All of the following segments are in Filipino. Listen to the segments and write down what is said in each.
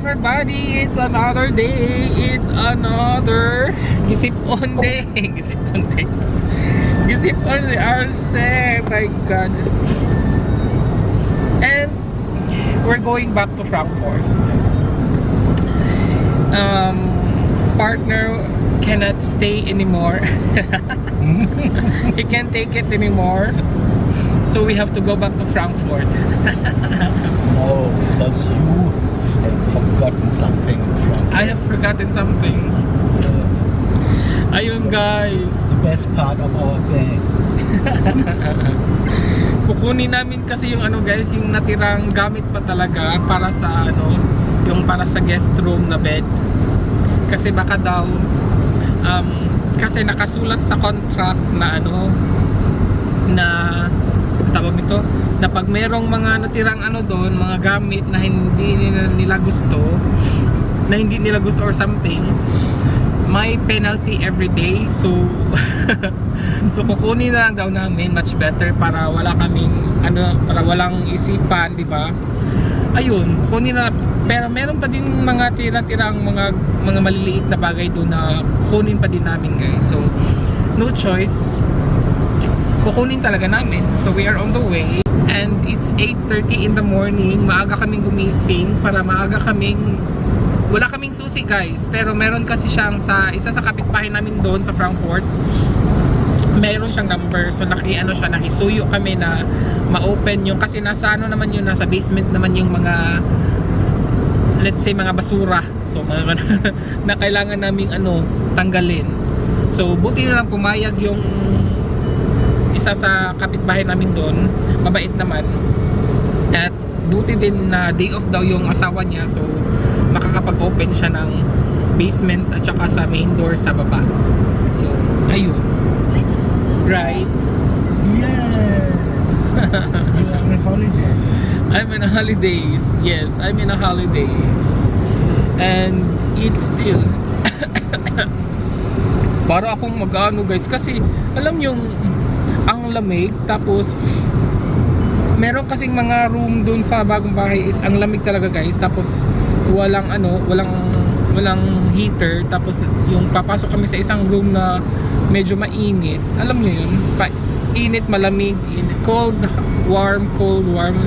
everybody! It's another day! It's another Gisipon day! Gisipon day! Gisipon day! Arce! My God! And we're going back to Frankfurt. Partner cannot stay anymore. He can't take it anymore. So we have to go back to Frankfurt. No, because you have forgotten something. I have forgotten something. Ayun guys. The best part of our day. Kukunin namin kasi yung ano guys, yung natirang gamit pa talaga para sa ano, yung para sa guest room na bed. Kasi baka daw kasi nakasulat sa contract na ano na tawag nito, na pag merong mga natirang ano doon, mga gamit na hindi nila gusto or something, may penalty every day. So so kukunin na lang daw namin, much better para wala kaming ano, para walang isipan, di ba? Ayun, kukunin na. Pero meron pa din mga tira-tirang mga maliliit na bagay doon na kukunin pa din namin guys. So no choice, kukunin talaga namin. So we are on the way and it's 8:30 in the morning. Maaga kaming gumising para maaga kaming, wala kaming susi guys, pero meron kasi siyang sa isa sa kapitbahay namin doon sa Frankfurt, meron siyang number. So nakisuyo kami na ma-open yung, kasi nasa ano naman yun, nasa basement naman yung mga, let's say mga basura. So mga na kailangan naming ano, tanggalin. So buti na lang pumayag yung isa sa kapitbahay namin doon, mabait naman. At buti din na day off daw yung asawa niya, so makakapag-open siya ng basement at saka sa main door sa baba. So ayun. Right? Yes! You are on holiday. I'm in holidays. Yes, I'm in a holidays. And it's still para akong mag-ano guys, kasi alam yung ang lamig, tapos meron kasing mga room dun sa bagong bahay is ang lamig talaga guys, tapos walang ano, walang heater, tapos yung papasok kami sa isang room na medyo mainit, alam nyo yun, init, malamig, cold, warm,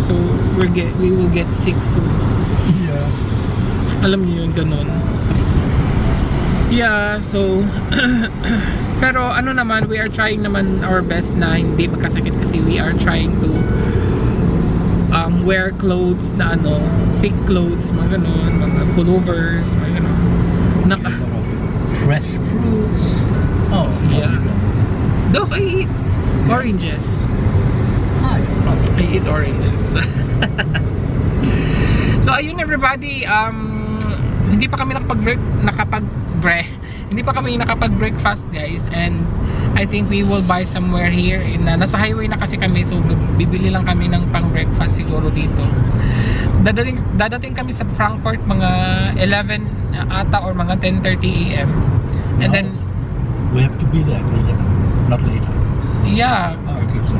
so we will get sick soon. Yeah. Alam nyo yun, ganun. Yeah, so pero ano naman, we are trying naman our best na hindi magkasakit, kasi we are trying to wear clothes na ano, thick clothes, mga ganun, mga pullovers, mga ganun. A lot of fresh fruits. Oh, Yeah. Doc, I eat oranges. I eat oranges. So ayun everybody, hindi pa kami nakapag-breakfast guys, and I think we will buy somewhere here in nasa highway na kasi kami, so bibili lang kami ng pang breakfast siguro dito. Dadating kami sa Frankfurt mga 11 ata or mga 10:30 AM. And then we have to be there at 11, not later. Yeah, Oh, okay, so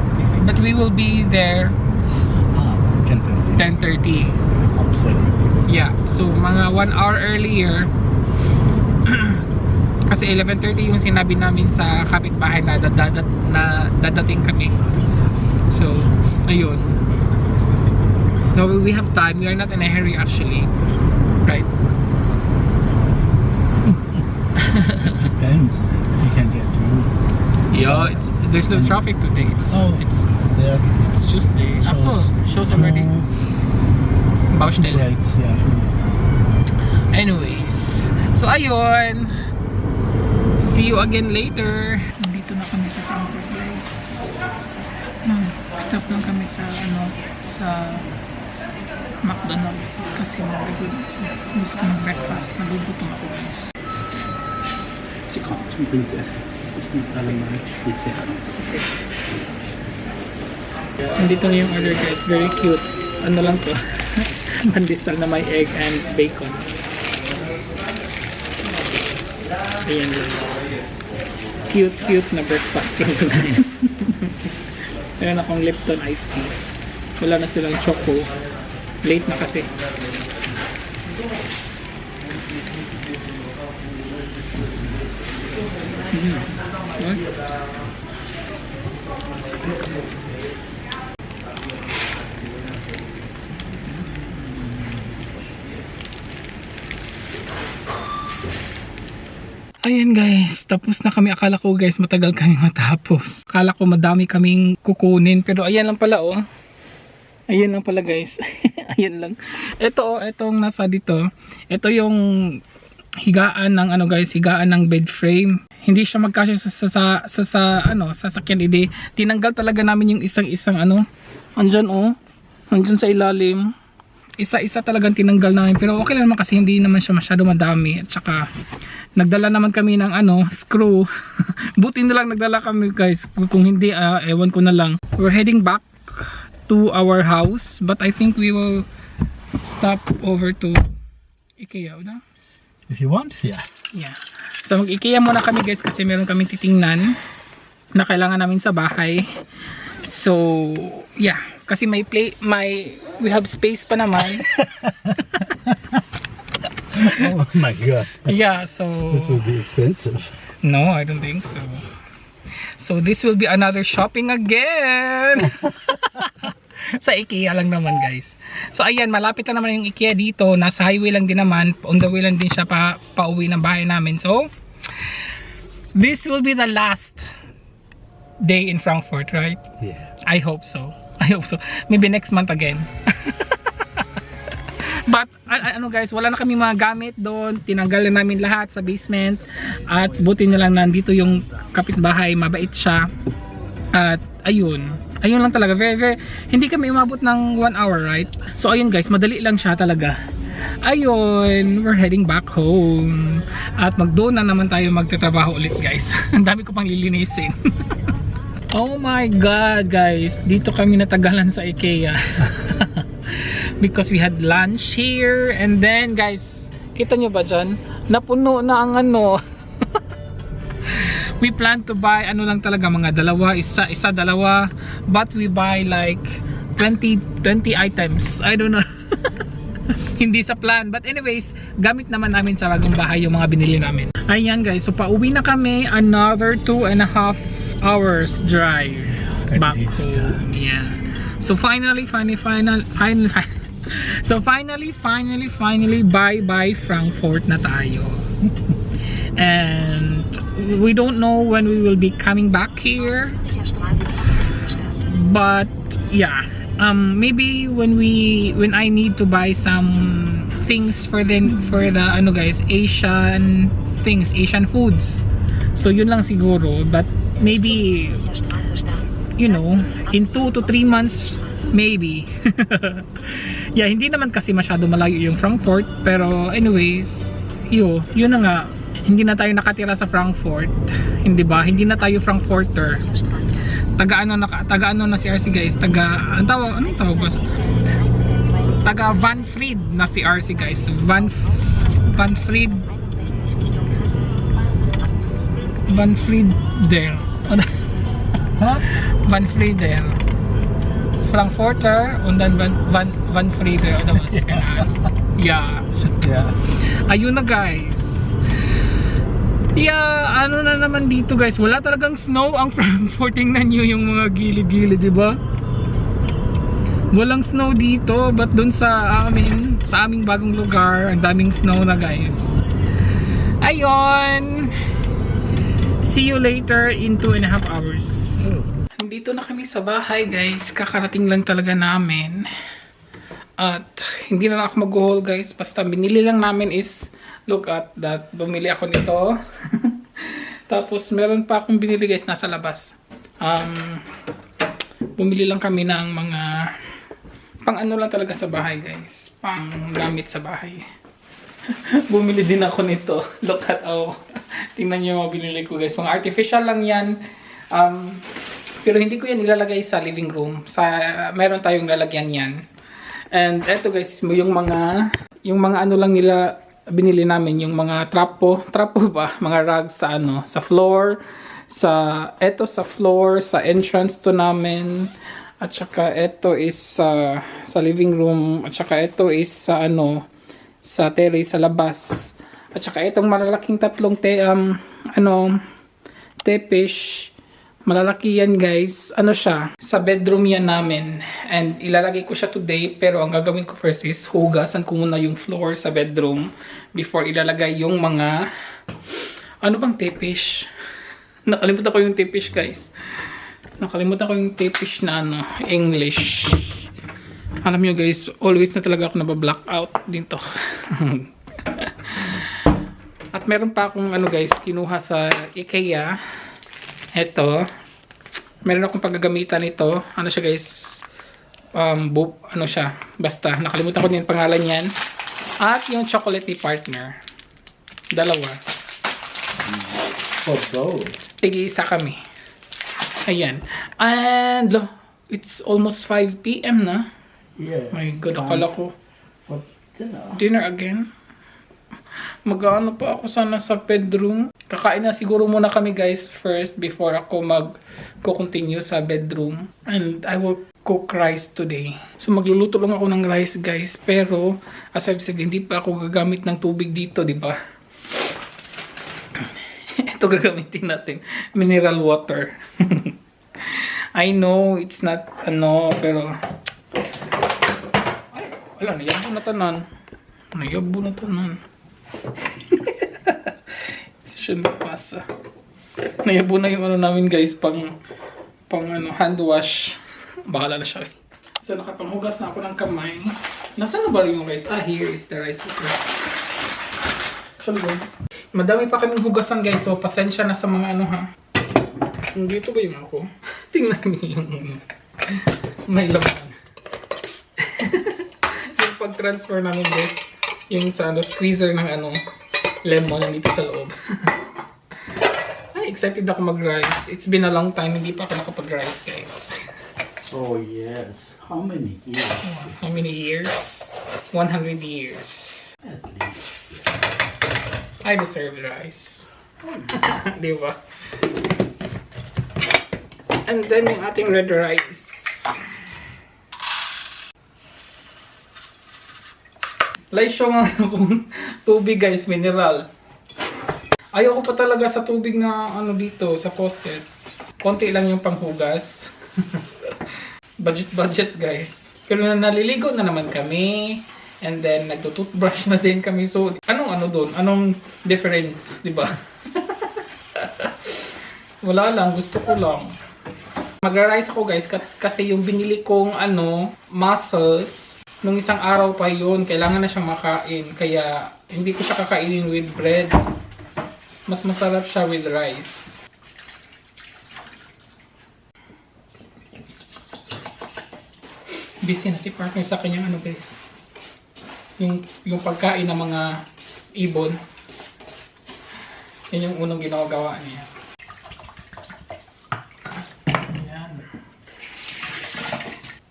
but we will be there 10:30. 10:30. Absolutely. Yeah, so mga 1 hour earlier. Kasi 11:30 yung sinabi namin sa kapitbahay na dadating kami. So ayun, so we have time, we are not in a hurry actually, right? It depends if you can get through. Yeah, there's no traffic today. It's there. it's Tuesday. Shows already. Baustelle. Right, yeah. Anyways, so ayun. See you again later. Dito na kami sa Frankfurt guys. Stop lang kami sa sa McDonald's kasi gusto ko mag-breakfast. Nagugutom ako guys. Sie kommt zum Prinzess. Ich bin alle mal pizza. Nandito na yung order guys. Very cute. Ano lang to? Pandesal na may egg and bacon. Ayan lang. Cute na breakfast yung guys. Meron akong Lipton iced tea. Wala na silang choco. Late na kasi. diba? Ayan guys, tapos na kami. Akala ko guys matagal kami matapos. Akala ko madami kaming kukunin. Pero ayan lang pala oh. Ayan lang pala guys. Ayan lang. Ito oh, itong nasa dito. Ito yung higaan ng ano guys, higaan ng bed frame. Hindi siya magkasya sa sasakyan. Hindi. Tinanggal talaga namin yung isang ano. Andyan oh. Andyan sa ilalim. Isa-isa talagang tinanggal namin. Pero okay lang naman kasi hindi naman siya masyado madami. At saka nagdala naman kami ng ano, screw. Buti na lang nagdala kami guys. Kung hindi, ewan ko na lang. We're heading back to our house. But I think we will stop over to IKEA. No? If you want, yeah. Yeah. So mag-IKEA muna kami guys kasi meron kaming titingnan na kailangan namin sa bahay. So, yeah. Kasi we have space pa naman. Oh my god. Yeah, so This will be expensive. no, I don't think so. So this will be another shopping again. Sa IKEA lang naman guys. So ayan, malapit na naman yung IKEA dito. Nasa highway lang din naman. On the way lang din siya pauwi ng bahay namin. So this will be the last day in Frankfurt, right? Yeah. I hope so. I hope so. Maybe next month again. But ano guys, wala na kami mga gamit doon. Tinanggal na namin lahat sa basement. At buti na lang nandito yung kapitbahay, mabait siya. At ayun lang talaga. Very, hindi kami umabot ng 1 hour, right? So ayun guys, madali lang siya talaga. Ayun, we're heading back home. At magdoon na naman tayo magtatrabaho ulit guys. Ang dami ko pang lilinisin. Oh my god guys, dito kami natagalan sa IKEA. Because we had lunch here. And then guys, kita nyo ba dyan? Napuno na ang ano. We plan to buy ano lang talaga, mga dalawa, isa dalawa. But we buy like 20 items. I don't know. Hindi sa plan. But anyways, gamit naman namin sa bagong bahay yung mga binili namin. Ayan guys, so pauwi na kami. Another 2.5 hours drive back home. Yeah. So finally bye Frankfurt na tayo. And we don't know when we will be coming back here. But yeah, maybe when I need to buy some things for the ano guys, Asian foods. So yun lang siguro, but maybe you know, in 2 to 3 months maybe. Yeah, hindi naman kasi masyado malayo yung Frankfurt, pero anyways, yun na nga, hindi na tayo nakatira sa Frankfurt, hindi ba? Hindi na tayo Frankfurter. Taga ano na si RC guys, anong tawag ba? Taga Van Fried na si RC guys. Van Fried there. Huh? Van Frieder. Frankfurter und dann Van Frieder oder was? Keine Ahnung. Yeah. Yeah. Ayun na guys. Yeah, ano na naman dito guys. Wala talagang snow ang Frankfurt. Tingnan nyo yung mga gilid-gilid, diba? Walang snow dito. But dun sa aming bagong lugar, ang daming snow na guys. Ayun. See you later in 2.5 hours. Dito na kami sa bahay guys. Kakarating lang talaga namin. At hindi na ako mag-haul guys. Basta binili lang namin is, look at that. Bumili ako nito. Tapos meron pa akong binili guys nasa labas. Bumili lang kami ng mga pang ano lang talaga sa bahay guys. Pang gamit sa bahay. Bumili din ako nito. Look at tingnan nyo yung mga binili ko guys. Mga artificial lang yan. Pero hindi ko yan ilalagay sa living room. Meron tayong lalagyan yan. And eto guys, yung mga ano lang nila binili namin, yung mga trapo ba, mga rugs sa floor, sa floor, sa entrance to namin, at saka eto is sa living room, at saka eto is sa terrace sa labas, at saka itong malalaking tatlong tepish. Malalaki yan guys. Ano siya? Sa bedroom yan namin. And ilalagay ko siya today. Pero ang gagawin ko first is hugasan ko muna yung floor sa bedroom. Before ilalagay yung mga... Ano bang tepish? Nakalimutan ko yung tepish guys. Nakalimutan ko yung tepish na ano, English. Alam nyo guys, always na talaga ako nabablock-out dito. At meron pa akong ano guys, kinuha sa IKEA. Ito. Meron akong paggagamitan nito. Ano siya guys? Ano siya? Basta, nakalimutan ko din yung pangalan niyan. At yung chocolatey partner. Dalawa. For both. Tig-isa kami. Ayan. And, it's almost 5 PM na. Yes. My God, akala ko. What dinner? Dinner again. Mag-ano pa ako sana sa bedroom. Kakain na siguro muna kami guys first before ako mag-continue sa bedroom. And I will cook rice today. So magluluto lang ako ng rice guys. Pero as I've said, hindi pa ako gagamit ng tubig dito, di ba? Ito gagamitin natin. Mineral water. I know it's not ano, pero ay, wala, nayabo na tanan. Nayabo na tanan. Session na pasa. Nayabo na yung ano namin guys, pang ano, hand wash. Bahala na siya. So nakapanghugas na ako ng kamay. Nasaan na ba rin yung rice? Ah, here is the rice cooker. Actually, madami pa kaming hugasan guys, so pasensya na sa mga ano ha. Dito ba yung ako? Tingnan niyo yung may laman. Yung pag-transfer namin guys, yung sa ano, squeezer ng ano, lemon nandito sa loob. Ay, excited ako mag-rice. It's been a long time, hindi pa ako nakapag-rice guys. Oh yes. How many years? How many years? 100 years. At least. I deserve rice. Di ba? And then yung ating red rice. Laisyo nga akong tubig guys, mineral. Ayoko pa talaga sa tubig na ano dito, sa faucet. Konti lang yung panghugas. Budget guys. Pero naliligo na naman kami. And then nagtutoothbrush na din kami. So, anong ano doon? Anong difference, di ba? Wala lang, gusto ko lang. Magra-rice ako guys kasi yung binili kong ano, mussels, nung isang araw pa yun, kailangan na siyang makain. Kaya hindi ko siya kakainin with bread. Mas masarap siya with rice. Busy na si partner sa kanyang ano guys. Yung pagkain ng mga ibon. Yan yung unang ginagawa niya.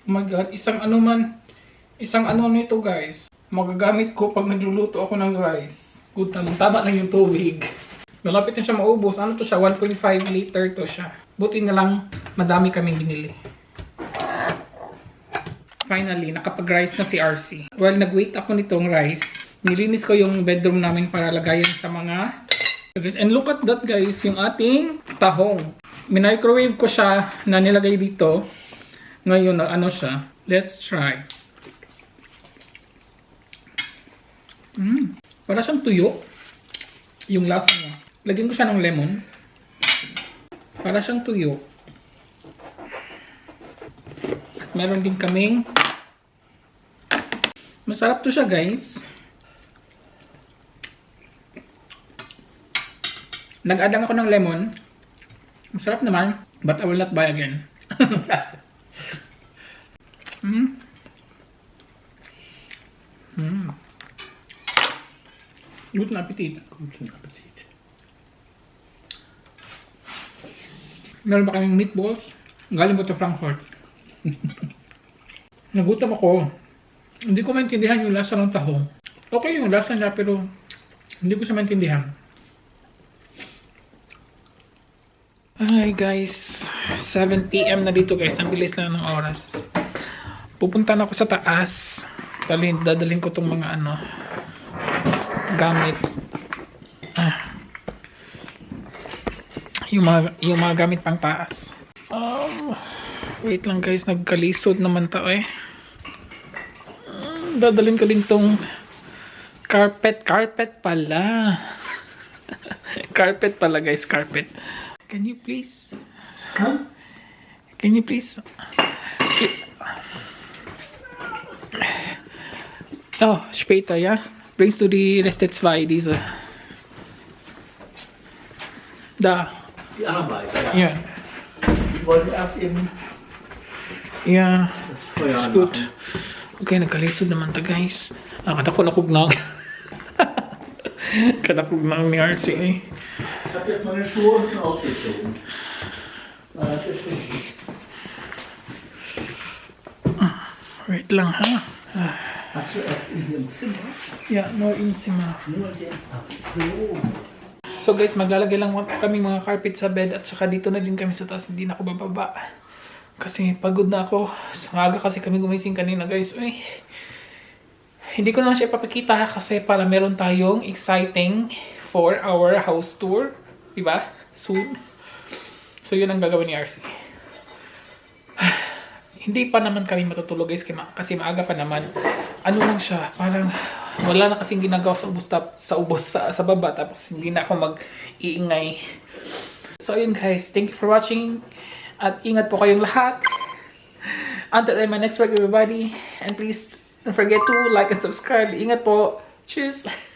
Oh my God, isang ano nito guys. Magagamit ko pag nagluluto ako ng rice. Good naman, tama lang yung tubig. Malapit na siya maubos. Ano to siya? 1.5 liter to siya. Buti na lang, madami kaming binili. Finally, nakapag-rice na si RC. Well, nag-wait ako nitong rice. Nilinis ko yung bedroom namin para lagayan sa mga... And look at that guys, yung ating tahong. Minicrowave ko siya na nilagay dito. Ngayon, ano siya? Let's try. Para siyang tuyo. Yung lasa niya. Lagyan ko siya ng lemon. Para siyang tuyo. At meron din kaming... Masarap to siya guys. Nag-add lang ako ng lemon. Masarap naman. But I will not buy again. Guten Appetit. Guten Appetit. Meron ba kayong meatballs? Galing ba ito Frankfurt? Nagutom ako. Hindi ko maintindihan yung lasa ng tahong. Okay yung lasa niya pero hindi ko siya maintindihan. Hi guys, 7 PM na dito guys. Ang bilis na ng oras. Pupunta na ako sa taas. Dadalhin ko tong mga ano gamit. yung mga gamit pang taas. Wait lang guys, nagkalisod naman tao eh. Dadalhin ko din tong carpet pala. Carpet pala guys, carpet. Can you please? Huh? Can you please? Oh, später, ja? Bringst du die Reste 2, diese? Da. Die Arbeit. Ja. Wir wollten erst eben Ja. das Feuer Ist gut. anmachen. Okay, nagkalisod naman ta guys. Kadako na kog na. Kadakog na ni RC eh. Ich habe jetzt meine Schuhe unten ausgezogen. Das ist richtig. Wait lang ha. Hast du erst in dem Zimmer? Ja, nur im Zimmer. Nur den. Ach so. So guys, maglalagay lang kami mga carpet sa bed at saka dito na din kami sa taas. Hindi na ako bababa. Kasi pagod na ako. Maaga kasi kami gumising kanina guys. Uy. Hindi ko na siya papakita kasi para meron tayong exciting for our house tour. Diba? Soon. So yun ang gagawin ni RC. Hindi pa naman kami matutulog guys kasi maaga pa naman. Ano lang siya, parang wala na kasing ginagawa sa ubos sa baba tapos hindi na ako mag-iingay. So ayun guys, thank you for watching at ingat po kayong lahat. Until my next vlog everybody, and please don't forget to like and subscribe. Ingat po. Cheers!